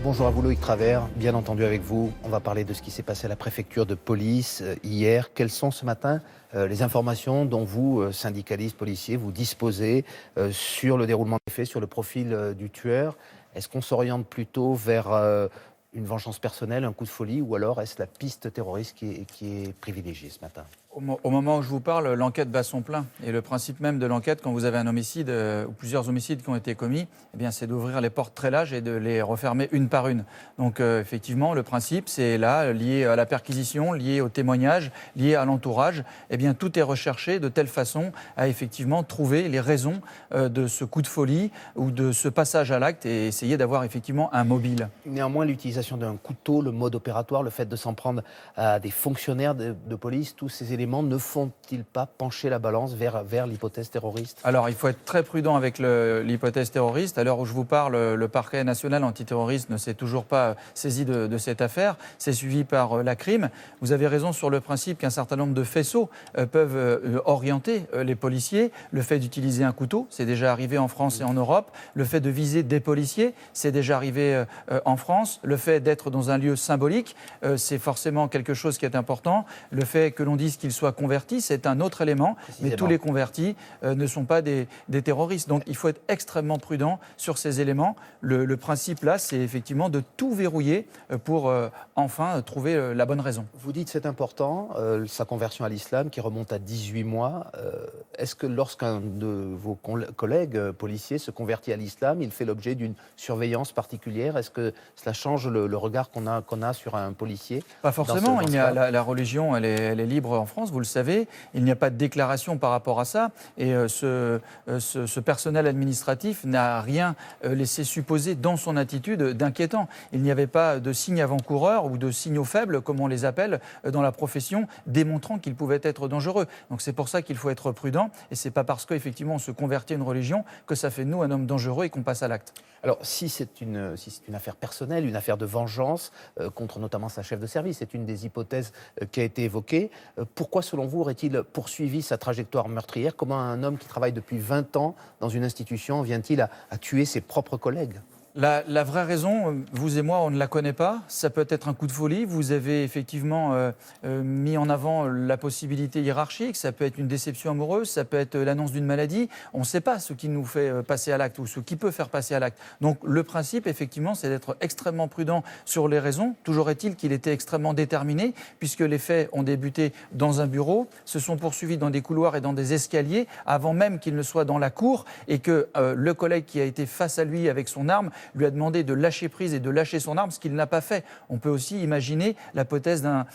Bonjour à vous Loïc Travers, bien entendu avec vous. On va parler de ce qui s'est passé à la préfecture de police hier. Quelles sont ce matin les informations dont vous, syndicalistes, policiers, vous disposez sur le déroulement des faits, sur le profil du tueur? Est-ce qu'on s'oriente plutôt vers une vengeance personnelle, un coup de folie, ou alors est-ce la piste terroriste qui est privilégiée ce matin? Au moment où je vous parle, l'enquête bat son plein. Et le principe même de l'enquête, quand vous avez un homicide ou plusieurs homicides qui ont été commis, eh bien, c'est d'ouvrir les portes très larges et de les refermer une par une. Donc effectivement, le principe, c'est là, lié à la perquisition, lié au témoignage, lié à l'entourage. Eh bien, tout est recherché de telle façon à effectivement trouver les raisons de ce coup de folie ou de ce passage à l'acte et essayer d'avoir effectivement un mobile. Néanmoins, l'utilisation d'un couteau, le mode opératoire, le fait de s'en prendre à des fonctionnaires de police, tous ces éléments ne font-ils pas pencher la balance vers l'hypothèse terroriste? Alors, il faut être très prudent avec l'hypothèse terroriste. À l'heure où je vous parle, le parquet national antiterroriste ne s'est toujours pas saisi de cette affaire. C'est suivi par la CRIM. Vous avez raison sur le principe qu'un certain nombre de faisceaux peuvent orienter les policiers. Le fait d'utiliser un couteau, c'est déjà arrivé en France et en Europe. Le fait de viser des policiers, c'est déjà arrivé en France. Le fait d'être dans un lieu symbolique, c'est forcément quelque chose qui est important. Le fait que l'on dise qu'ils soient convertis, c'est un autre élément, mais tous les convertis ne sont pas des terroristes. Donc il faut être extrêmement prudent sur ces éléments. Le principe là, c'est effectivement de tout verrouiller pour enfin trouver la bonne raison. Vous dites c'est important, sa conversion à l'islam qui remonte à 18 mois. Est-ce que lorsqu'un de vos collègues policiers se convertit à l'islam, il fait l'objet d'une surveillance particulière? Est-ce que cela change le regard qu'on a sur un policier? Pas forcément. La religion, elle est libre en France, vous le savez. Il n'y a pas de déclaration par rapport à ça. Et ce personnel administratif n'a rien laissé supposer dans son attitude d'inquiétant. Il n'y avait pas de signes avant-coureurs ou de signaux faibles, comme on les appelle dans la profession, démontrant qu'il pouvait être dangereux. Donc c'est pour ça qu'il faut être prudent. Et ce n'est pas parce qu'effectivement on se convertit à une religion que ça fait de nous un homme dangereux et qu'on passe à l'acte. Alors, si c'est une affaire personnelle, une affaire de vengeance contre notamment sa chef de service, c'est une des hypothèses qui a été évoquée. Pourquoi, selon vous, aurait-il poursuivi sa trajectoire meurtrière? Comment un homme qui travaille depuis 20 ans dans une institution vient-il à tuer ses propres collègues? La vraie raison, vous et moi, on ne la connaît pas. Ça peut être un coup de folie. Vous avez effectivement mis en avant la possibilité hiérarchique. Ça peut être une déception amoureuse. Ça peut être l'annonce d'une maladie. On ne sait pas ce qui nous fait passer à l'acte ou ce qui peut faire passer à l'acte. Donc le principe, effectivement, c'est d'être extrêmement prudent sur les raisons. Toujours est-il qu'il était extrêmement déterminé puisque les faits ont débuté dans un bureau, se sont poursuivis dans des couloirs et dans des escaliers avant même qu'il ne soit dans la cour et que le collègue qui a été face à lui avec son arme lui a demandé de lâcher prise et de lâcher son arme, ce qu'il n'a pas fait. On peut aussi imaginer l'hypothèse d'un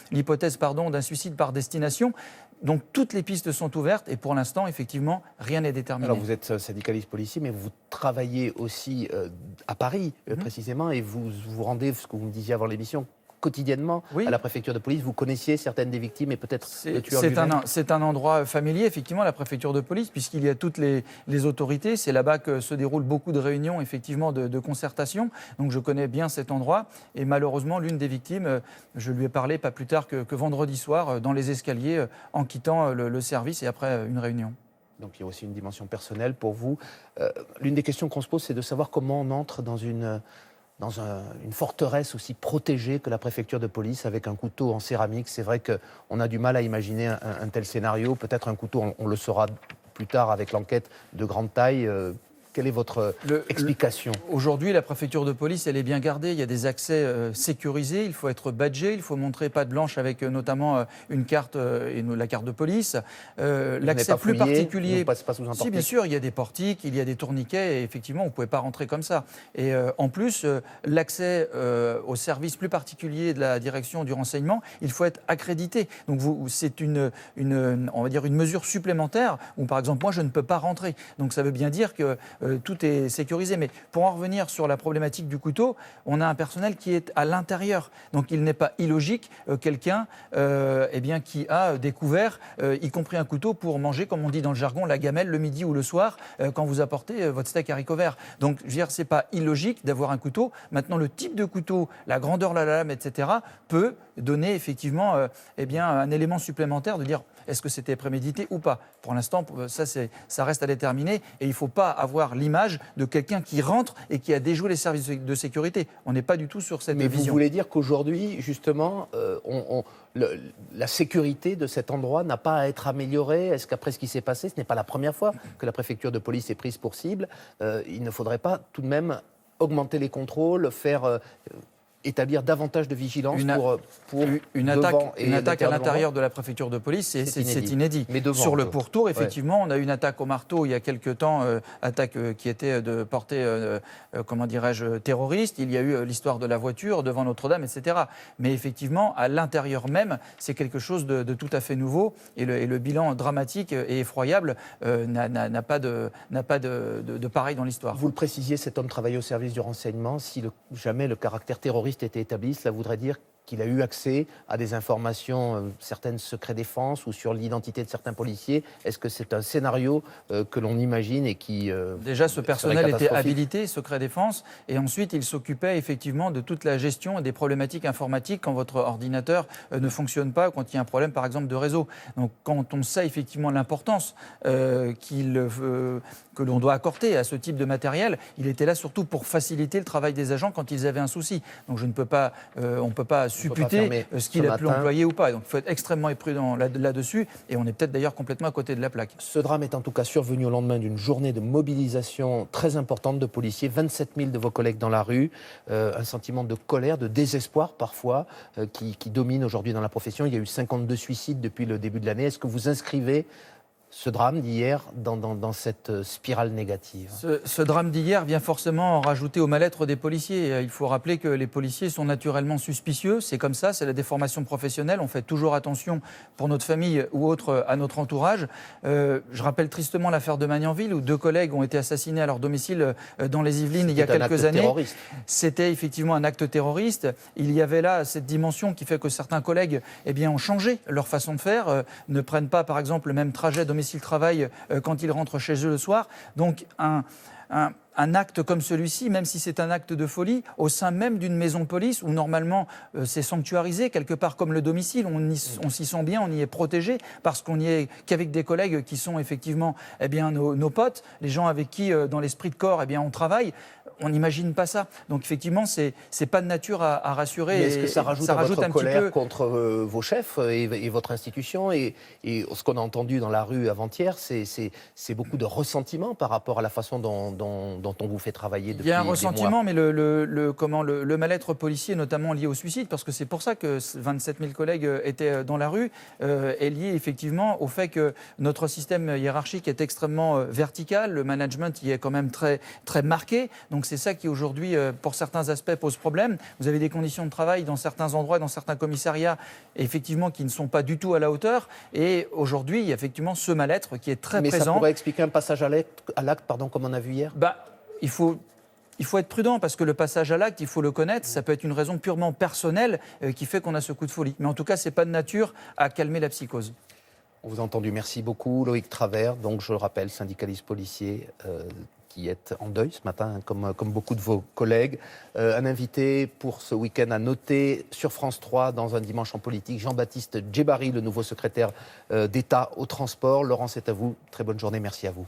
suicide par destination. Donc toutes les pistes sont ouvertes et pour l'instant, effectivement, rien n'est déterminé. Alors vous êtes syndicaliste policier, mais vous travaillez aussi à Paris précisément et vous vous rendez, ce que vous me disiez avant l'émission, quotidiennement à la préfecture de police. Vous connaissiez certaines des victimes et peut-être le tueur lui-même? C'est un endroit familier, effectivement, la préfecture de police, puisqu'il y a toutes les autorités. C'est là-bas que se déroulent beaucoup de réunions, effectivement, de concertation. Donc je connais bien cet endroit. Et malheureusement, l'une des victimes, je lui ai parlé pas plus tard que vendredi soir, dans les escaliers, en quittant le service et après une réunion. Donc il y a aussi une dimension personnelle pour vous. L'une des questions qu'on se pose, c'est de savoir comment on entre dans une forteresse aussi protégée que la préfecture de police avec un couteau en céramique. C'est vrai qu'on a du mal à imaginer un tel scénario. Peut-être un couteau, on le saura plus tard avec l'enquête de grande taille. Quelle est votre explication? Aujourd'hui, la préfecture de police, elle est bien gardée. Il y a des accès sécurisés. Il faut être badgé. Il faut montrer patte blanche avec notamment une carte, la carte de police. L'accès plus particulier. Pas sous un portique. Si, bien sûr, il y a des portiques, il y a des tourniquets. Et effectivement, vous ne pouvez pas rentrer comme ça. Et en plus, l'accès au service plus particulier de la direction du renseignement, il faut être accrédité. Donc c'est on va dire une mesure supplémentaire où, par exemple, moi, je ne peux pas rentrer. Donc ça veut bien dire que tout est sécurisé. Mais pour en revenir sur la problématique du couteau, on a un personnel qui est à l'intérieur. Donc il n'est pas illogique quelqu'un qui a découvert, y compris un couteau, pour manger, comme on dit dans le jargon, la gamelle le midi ou le soir, quand vous apportez votre steak haricots verts. Donc je veux dire, c'est pas illogique d'avoir un couteau. Maintenant, le type de couteau, la grandeur de la lame, etc., peut donner effectivement un élément supplémentaire de dire est-ce que c'était prémédité ou pas. Pour l'instant, ça reste à déterminer et il ne faut pas avoir l'image de quelqu'un qui rentre et qui a déjoué les services de sécurité. On n'est pas du tout sur cette Mais vision. vous voulez dire qu'aujourd'hui, justement, la sécurité de cet endroit n'a pas à être améliorée? Est-ce qu'après ce qui s'est passé, ce n'est pas la première fois que la préfecture de police est prise pour cible, il ne faudrait pas tout de même augmenter les contrôles, faire établir davantage de vigilance pour une attaque à l'intérieur de la préfecture de police, c'est inédit. Mais devant, sur le pourtour, effectivement, on a eu une attaque au marteau il y a quelques temps, attaque qui était de portée, comment dirais-je, terroriste. Il y a eu l'histoire de la voiture devant Notre-Dame, etc. Mais effectivement, à l'intérieur même, c'est quelque chose de tout à fait nouveau et le bilan dramatique et effroyable n'a pas de pareil dans l'histoire. Vous le précisiez, cet homme travaillait au service du renseignement. Si jamais le caractère terroriste était établi, cela voudrait dire qu'il a eu accès à des informations, certaines secrets défense ou sur l'identité de certains policiers. Est-ce que c'est un scénario que l'on imagine et qui déjà, ce personnel était habilité, secret défense, et ensuite il s'occupait effectivement de toute la gestion des problématiques informatiques quand votre ordinateur ne fonctionne pas, quand il y a un problème par exemple de réseau. Donc quand on sait effectivement l'importance que l'on doit accorder à ce type de matériel, il était là surtout pour faciliter le travail des agents quand ils avaient un souci. Donc on ne peut pas supputer ce qu'il a pu employer ou pas. Donc il faut être extrêmement prudent là-dessus et on est peut-être d'ailleurs complètement à côté de la plaque. Ce drame est en tout cas survenu au lendemain d'une journée de mobilisation très importante de policiers, 27 000 de vos collègues dans la rue, un sentiment de colère, de désespoir parfois qui domine aujourd'hui dans la profession. Il y a eu 52 suicides depuis le début de l'année. Est-ce que vous inscrivez ce drame d'hier dans cette spirale négative? Ce drame d'hier vient forcément rajouter au mal-être des policiers. Il faut rappeler que les policiers sont naturellement suspicieux. C'est comme ça, c'est la déformation professionnelle. On fait toujours attention pour notre famille ou autre à notre entourage. Je rappelle tristement l'affaire de Magnanville où 2 collègues ont été assassinés à leur domicile dans les Yvelines il y a quelques années. Terroriste. C'était effectivement un acte terroriste. Il y avait là cette dimension qui fait que certains collègues ont changé leur façon de faire, ne prennent pas par exemple le même trajet domicile-travail quand ils rentrent chez eux le soir. Donc un acte comme celui-ci, même si c'est un acte de folie, au sein même d'une maison de police où normalement c'est sanctuarisé, quelque part comme le domicile, on s'y sent bien, on y est protégé parce qu'on n'y est qu'avec des collègues qui sont effectivement nos potes, les gens avec qui dans l'esprit de corps on travaille. On n'imagine pas ça. Donc effectivement, c'est pas de nature à rassurer. Mais est-ce que ça rajoute à votre un colère petit peu contre vos chefs et votre institution et ce qu'on a entendu dans la rue avant-hier, c'est beaucoup de ressentiment par rapport à la façon dont on vous fait travailler depuis des mois. Il y a un ressentiment, mais le mal-être policier, notamment lié au suicide, parce que c'est pour ça que 27 000 collègues étaient dans la rue, est lié effectivement au fait que notre système hiérarchique est extrêmement vertical, le management y est quand même très, très marqué. Donc c'est ça qui aujourd'hui, pour certains aspects, pose problème. Vous avez des conditions de travail dans certains endroits, dans certains commissariats, effectivement, qui ne sont pas du tout à la hauteur. Et aujourd'hui, il y a effectivement ce mal-être qui est très présent. Mais ça pourrait expliquer un passage à l'acte, comme on a vu hier? Il faut être prudent parce que le passage à l'acte, il faut le connaître, ça peut être une raison purement personnelle qui fait qu'on a ce coup de folie. Mais en tout cas, ce n'est pas de nature à calmer la psychose. On vous a entendu, merci beaucoup. Loïc Travers, donc je le rappelle, syndicaliste policier qui est en deuil ce matin, comme beaucoup de vos collègues. Un invité pour ce week-end à noter sur France 3, dans un dimanche en politique, Jean-Baptiste Djebari, le nouveau secrétaire d'État au transport. Laurent, c'est à vous. Très bonne journée, merci à vous.